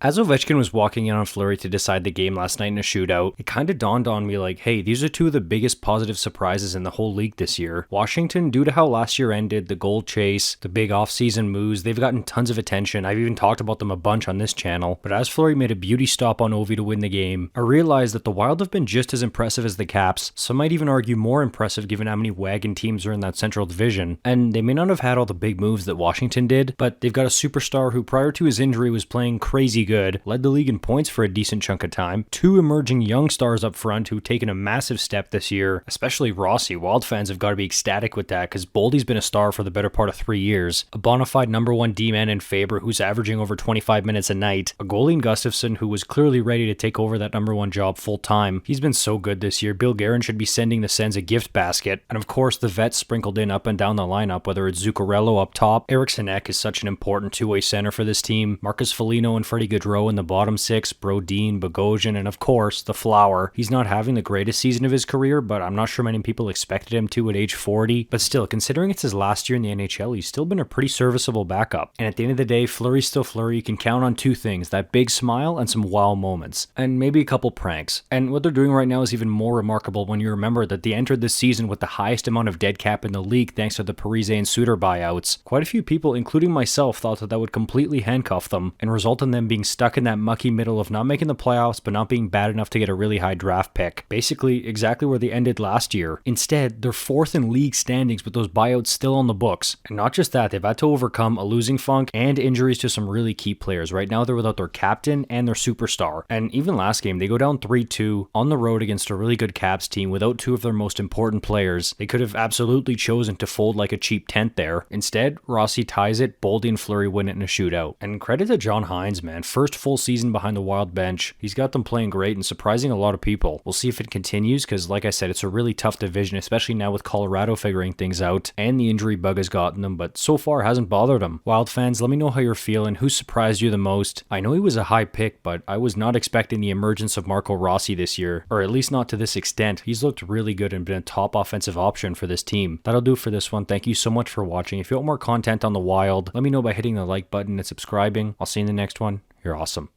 As Ovechkin was walking in on Fleury to decide the game last night in a shootout, it kind of dawned on me like, hey, these are two of the biggest positive surprises in the whole league this year. Washington, due to how last year ended, the goal chase, the big offseason moves, they've gotten tons of attention. I've even talked about them a bunch on this channel. But as Fleury made a beauty stop on Ovi to win the game, I realized that the Wild have been just as impressive as the Caps, some might even argue more impressive given how many wagon teams are in that Central Division. And they may not have had all the big moves that Washington did, but they've got a superstar who prior to his injury was playing crazy good, led the league in points for a decent chunk of time, two emerging young stars up front who've taken a massive step this year, especially Rossi. Wild fans have got to be ecstatic with that because Boldy's been a star for the better part of 3 years, a bona fide number one D-man in Faber who's averaging over 25 minutes a night, a goalie in Gustafsson who was clearly ready to take over that number one job full time. He's been so good this year. Bill Guerin should be sending the Sens a gift basket, and of course the vets sprinkled in up and down the lineup, whether it's Zuccarello up top, Eric Sinek is such an important two-way center for this team, Marcus Foligno and Freddie Gaudreau in the bottom six, Brodin, Bogosian, and of course, the Flower. He's not having the greatest season of his career, but I'm not sure many people expected him to at age 40. But still, considering it's his last year in the NHL, he's still been a pretty serviceable backup. And at the end of the day, Fleury's still Fleury. You can count on two things, that big smile and some wow moments. And maybe a couple pranks. And what they're doing right now is even more remarkable when you remember that they entered this season with the highest amount of dead cap in the league thanks to the Parise and Suter buyouts. Quite a few people, including myself, thought that would completely handcuff them and result in them being stuck in that mucky middle of not making the playoffs but not being bad enough to get a really high draft pick. Basically exactly where they ended last year. Instead, they're fourth in league standings with those buyouts still on the books. And not just that, they've had to overcome a losing funk and injuries to some really key players. Right now they're without their captain and their superstar. And even last game, they go down 3-2 on the road against a really good Caps team without two of their most important players. They could have absolutely chosen to fold like a cheap tent there. Instead, Rossi ties it, Boldy and Fleury win it in a shootout. And credit to John Hines, man. First full season behind the Wild bench. He's got them playing great and surprising a lot of people. We'll see if it continues because, like I said, it's a really tough division, especially now with Colorado figuring things out and the injury bug has gotten them, but so far hasn't bothered them. Wild fans, let me know how you're feeling. Who surprised you the most? I know he was a high pick, but I was not expecting the emergence of Marco Rossi this year, or at least not to this extent. He's looked really good and been a top offensive option for this team. That'll do for this one. Thank you so much for watching. If you want more content on the Wild, let me know by hitting the like button and subscribing. I'll see you in the next one. You're awesome.